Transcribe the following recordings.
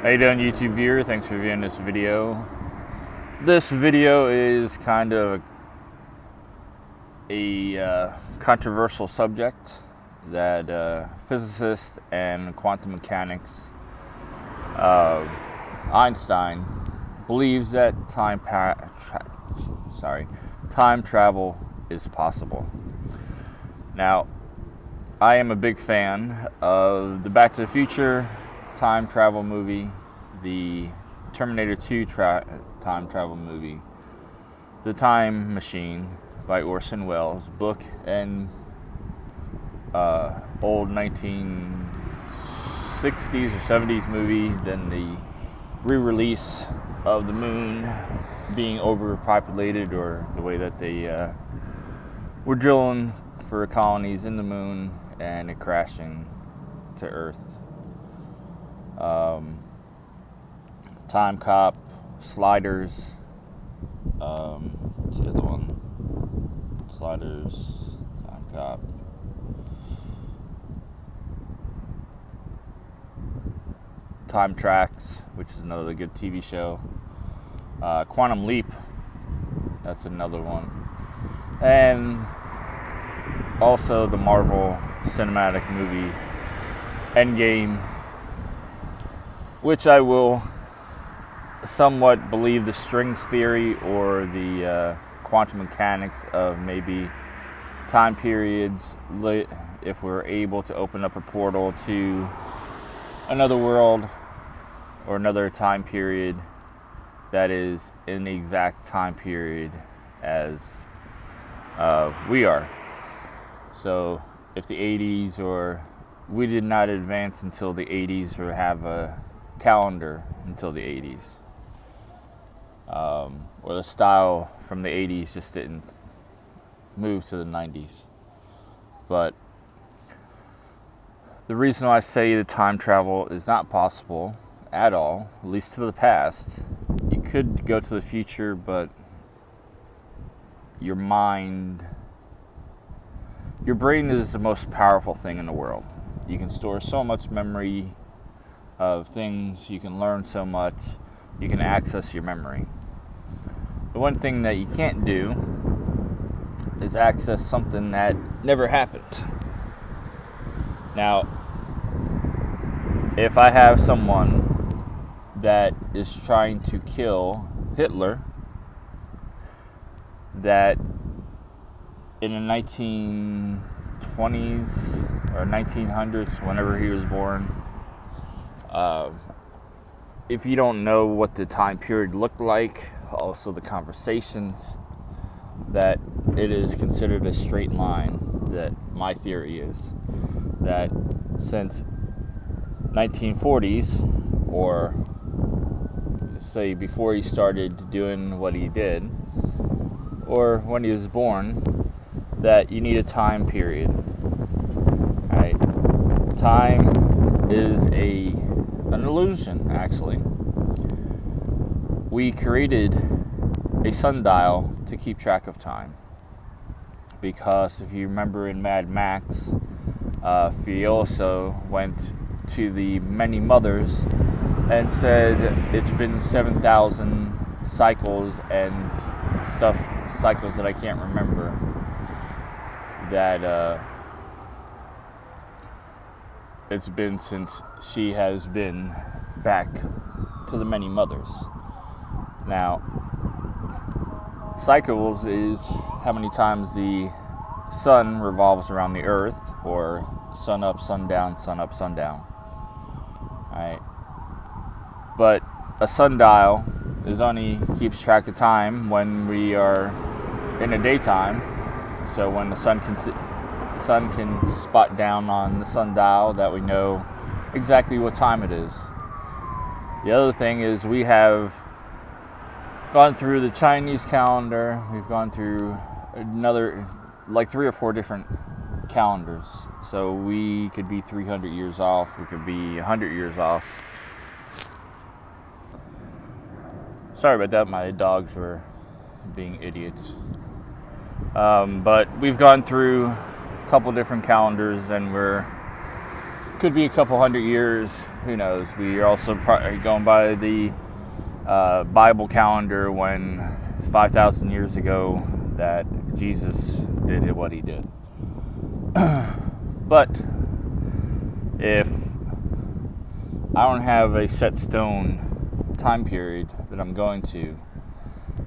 How you doing, YouTube viewer? Thanks for viewing this video. This video is kind of a controversial subject that physicist and quantum mechanics Einstein believes that time travel is possible. Now, I am a big fan of the Back to the Future time travel movie, the Terminator 2 time travel movie, The Time Machine by Orson Welles, book and old 1960s or 70s movie, then the re-release of the moon being overpopulated, or the way that they were drilling for colonies in the moon and it crashing to Earth. Time Cop, Sliders, what's the other one? Sliders, Time Cop. Time Tracks, which is another good TV show. Quantum Leap, that's another one. And also the Marvel cinematic movie Endgame, which I will somewhat believe the strings theory or the quantum mechanics of maybe time periods, if we're able to open up a portal to another world or another time period that is in the exact time period as we are. So if the 80s, or we did not advance until the 80s or have a calendar until the 80s, or the style from the 80s just didn't move to the 90s. But the reason why I say the time travel is not possible at all, at least to the past, you could go to the future, but your brain is the most powerful thing in the world. You can store so much memory of things, you can learn so much, you can access your memory. The one thing that you can't do is access something that never happened. Now, if I have someone that is trying to kill Hitler, that in the 1920s or 1900s, whenever he was born, if you don't know what the time period looked like, also the conversations, that it is considered a straight line. That my theory is that since 1940s, or say before he started doing what he did, or when he was born, that you need a time period. Right? Time is an illusion, actually. We created a sundial to keep track of time, because if you remember in Mad Max, Fiona went to the many mothers and said it's been 7,000 cycles and cycles that I can't remember, that it's been since she has been back to the many mothers. Now, cycles is how many times the sun revolves around the earth, or sun up, sundown, sun up, sundown. Right? But a sundial only keeps track of time when we are in the daytime. So when the sun can spot down on the sundial, that we know exactly what time it is. The other thing is, we have gone through the Chinese calendar. We've gone through another, like 3 or 4 different calendars. So we could be 300 years off. We could be 100 years off. Sorry about that. My dogs were being idiots. But we've gone through a couple different calendars, and we're Could be a couple hundred years. Who knows? We are also going by the Bible calendar when 5,000 years ago that Jesus did what he did. But if I don't have a set stone time period that I'm going to,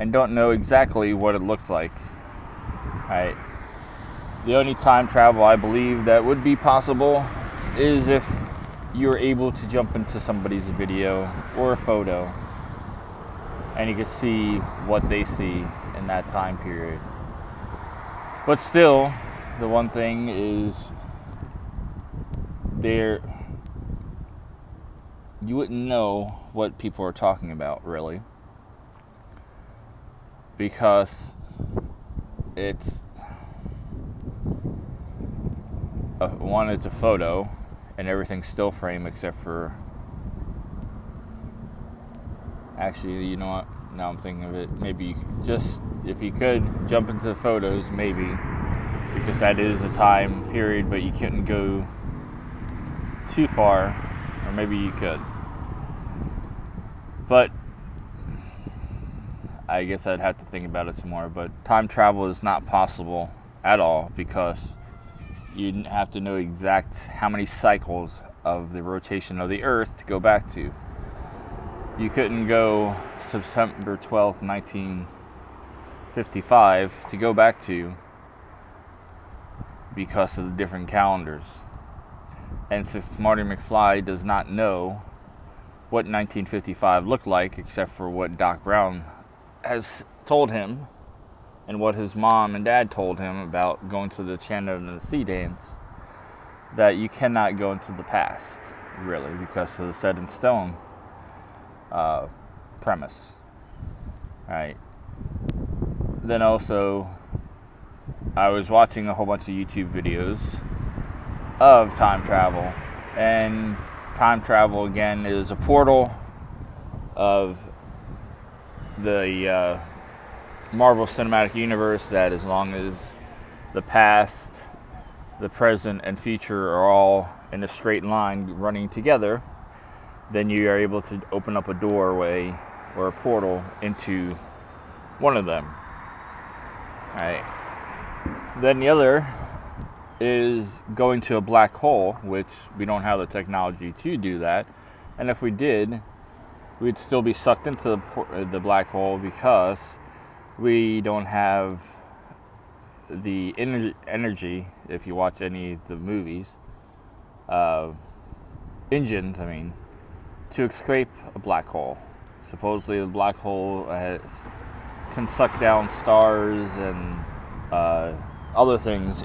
and don't know exactly what it looks like, right? The only time travel I believe that would be possible is if you're able to jump into somebody's video or a photo and you can see what they see in that time period. But still, the one thing is you wouldn't know what people are talking about, really, because it's it's a photo and everything's still frame except for, actually, you know what, now I'm thinking of it, maybe just, if you could jump into the photos, maybe, because that is a time period, but you couldn't go too far, or maybe you could. But I guess I'd have to think about it some more. But time travel is not possible at all, because you have to know exact how many cycles of the rotation of the Earth to go back to. You couldn't go September 12th, 1955 to go back to, because of the different calendars. And since Marty McFly does not know what 1955 looked like, except for what Doc Brown has told him, and what his mom and dad told him about going to the Chandler and the Sea dance, that you cannot go into the past, really, because of the set in stone premise. Right. Then also, I was watching a whole bunch of YouTube videos of time travel, and time travel again is a portal of the Marvel Cinematic Universe that, as long as the past, the present, and future are all in a straight line running together, then you are able to open up a doorway or a portal into one of them. All right. Then the other is going to a black hole, which we don't have the technology to do that. And if we did, we'd still be sucked into the black hole, because we don't have the energy, if you watch any of the movies, engines, to escape a black hole. Supposedly the black hole can suck down stars and other things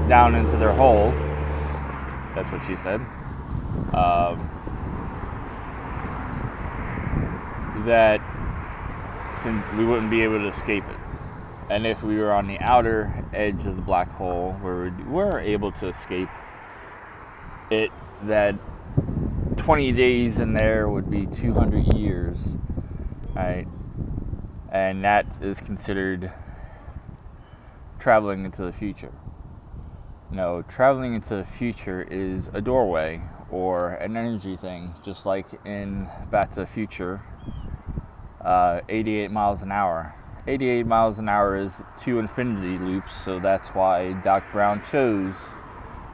down into their hole. That's what she said. That we wouldn't be able to escape it. And if we were on the outer edge of the black hole, where we're able to escape it, that 20 days in there would be 200 years, right? And that is considered traveling into the future. No, traveling into the future is a doorway or an energy thing, just like in Back to the Future, 88 miles an hour. 88 miles an hour is 2 infinity loops, so that's why Doc Brown chose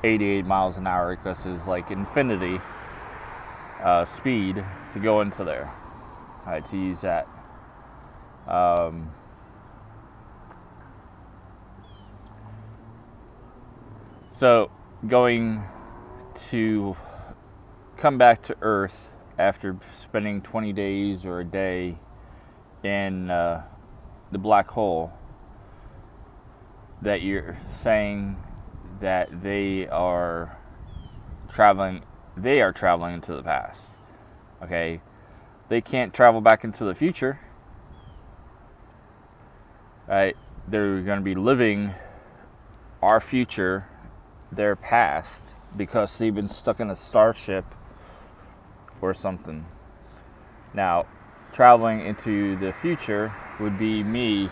88 miles an hour, because it's like infinity speed to go into there. Alright, to use that. So, going to come back to Earth after spending 20 days or a day in the black hole, that you're saying that they are traveling into the past. Okay? They can't travel back into the future. Right? They're going to be living our future, their past, because they've been stuck in a starship or something. Now, traveling into the future would be me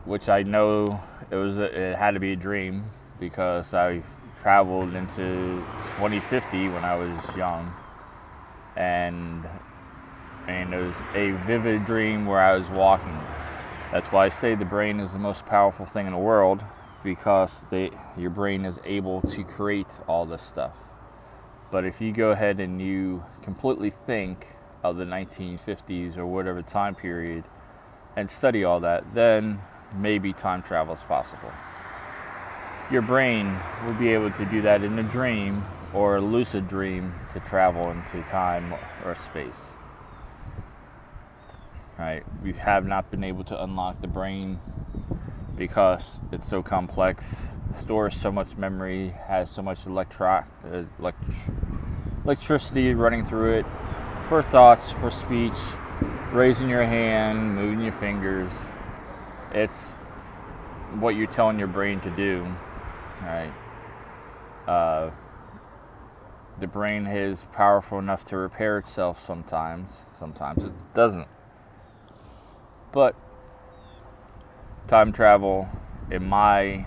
which I know it had to be a dream because I traveled into 2050 when I was young, and it was a vivid dream where I was walking. That's why I say the brain is the most powerful thing in the world, because your brain is able to create all this stuff. But if you go ahead and you completely think of the 1950s or whatever time period and study all that, then maybe time travel is possible. Your brain will be able to do that in a dream or a lucid dream to travel into time or space. Right? We have not been able to unlock the brain because it's so complex, stores so much memory, has so much electricity running through it for thoughts, for speech, raising your hand, moving your fingers. It's what you're telling your brain to do, right? The brain is powerful enough to repair itself sometimes it doesn't. But time travel, in my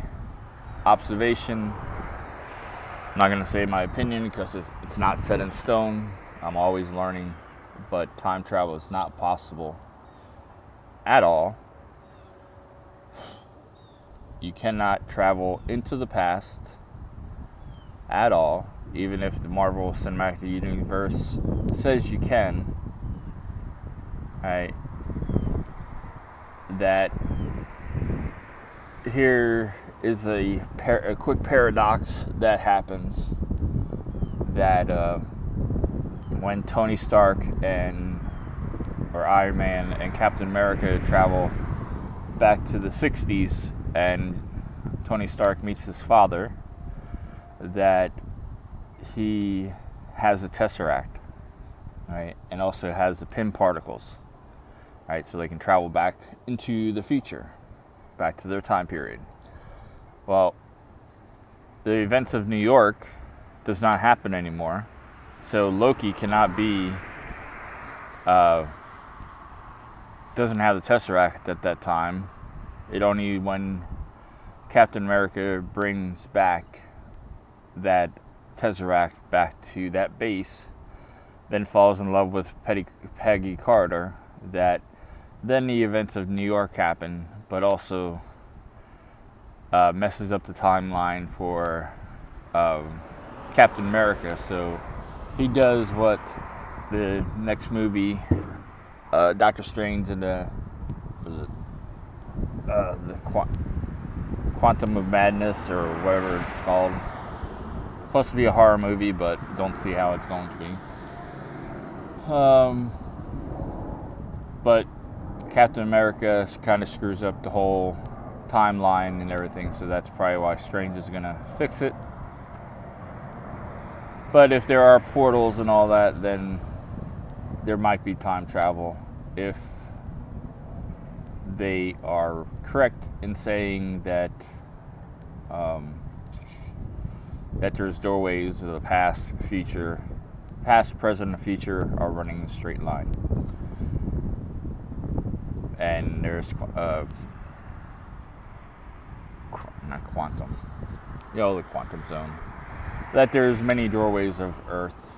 observation, I'm not going to say my opinion because it's not set in stone. I'm always learning, but time travel is not possible at all. You cannot travel into the past at all, even if the Marvel Cinematic Universe says you can. Right? That here is a quick paradox that happens, that when Tony Stark or Iron Man and Captain America travel back to the 60s and Tony Stark meets his father, that he has a Tesseract, right, and also has the pin particles, right, so they can travel back into the future, back to their time period. Well, the events of New York does not happen anymore, so Loki cannot be, doesn't have the Tesseract at that time. It only when Captain America brings back that Tesseract back to that base, then falls in love with Peggy Carter, that then the events of New York happen, but also messes up the timeline for Captain America. So he does what the next movie, Doctor Strange and the Quantum of Madness or whatever it's called. Supposed to be a horror movie, but don't see how it's going to be. But Captain America kind of screws up the whole timeline and everything, so that's probably why Strange is going to fix it. But if there are portals and all that, then there might be time travel if they are correct in saying that that there's doorways of the past, present, and future are running in a straight line. And there's not quantum, the quantum zone. That there's many doorways of Earth,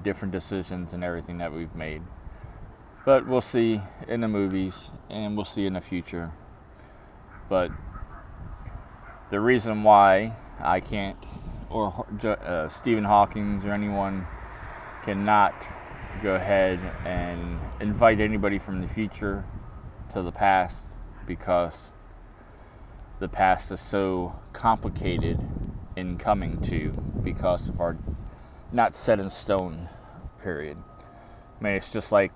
different decisions and everything that we've made. But we'll see in the movies, and we'll see in the future. But the reason why I can't, or Stephen Hawking or anyone cannot go ahead and invite anybody from the future to the past, because the past is so complicated in coming to, because of our not set in stone period. I mean, it's just like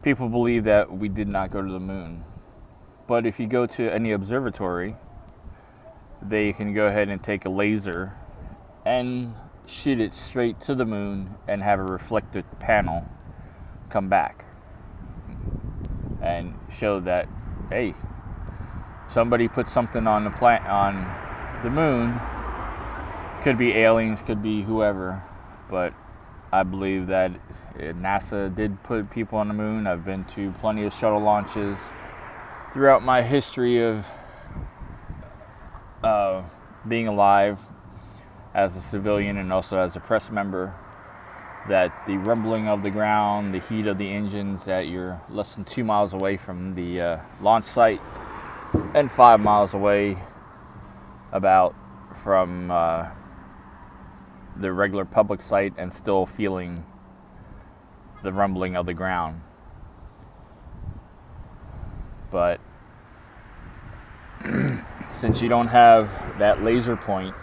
people believe that we did not go to the moon. But if you go to any observatory, they can go ahead and take a laser and shoot it straight to the moon and have a reflected panel come back and show that, hey, somebody put something on the moon. Could be aliens, could be whoever, but I believe that NASA did put people on the moon. I've been to plenty of shuttle launches throughout my history of being alive as a civilian and also as a press member, that the rumbling of the ground, the heat of the engines, that you're less than 2 miles away from the launch site and 5 miles away about from the regular public site and still feeling the rumbling of the ground. But since you don't have that laser point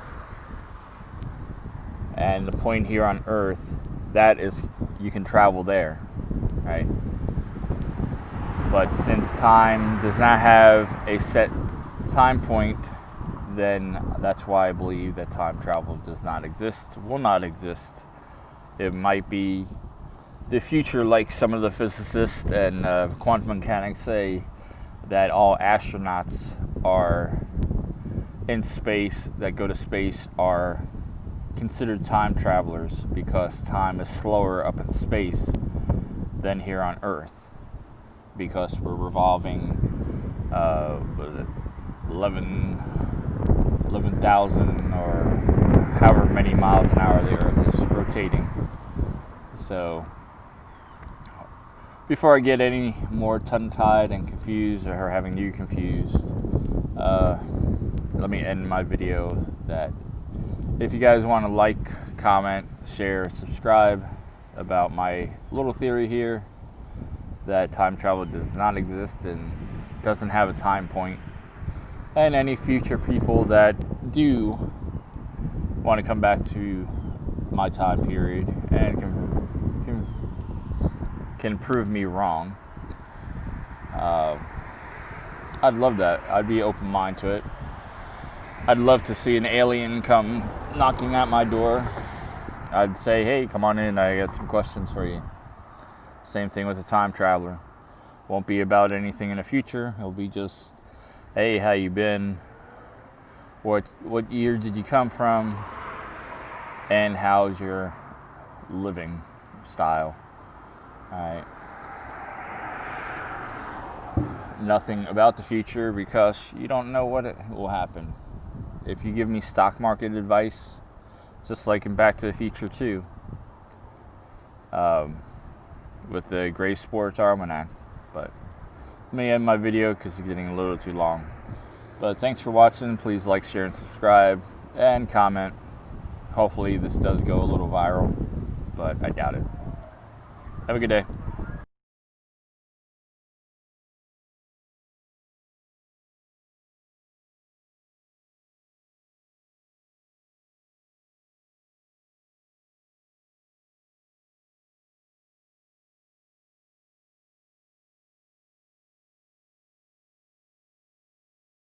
and the point here on Earth, that is, you can travel there, right? But since time does not have a set time point, then that's why I believe that time travel does not exist, will not exist. It might be the future, like some of the physicists and quantum mechanics say, that all astronauts are in space, that go to space, are considered time travelers because time is slower up in space than here on Earth, because we're revolving 11,000 or however many miles an hour the Earth is rotating. So before I get any more tongue-tied and confused, or having you confused, let me end my video that if you guys want to like, comment, share, subscribe about my little theory here that time travel does not exist and doesn't have a time point, and any future people that do want to come back to my time period and can prove me wrong, I'd love that. I'd be open mind to it. I'd love to see an alien come knocking at my door. I'd say, hey, come on in, I got some questions for you. Same thing with a time traveler. Won't be about anything in the future. It'll be just, hey, how you been? What year did you come from? And how's your living style? Alright. Nothing about the future, because you don't know what will happen. If you give me stock market advice, just like in Back to the Future 2, with the Gray Sports Almanac. But let me end my video because it's getting a little too long. But thanks for watching. Please like, share, and subscribe, and comment. Hopefully this does go a little viral, but I doubt it. Have a good day.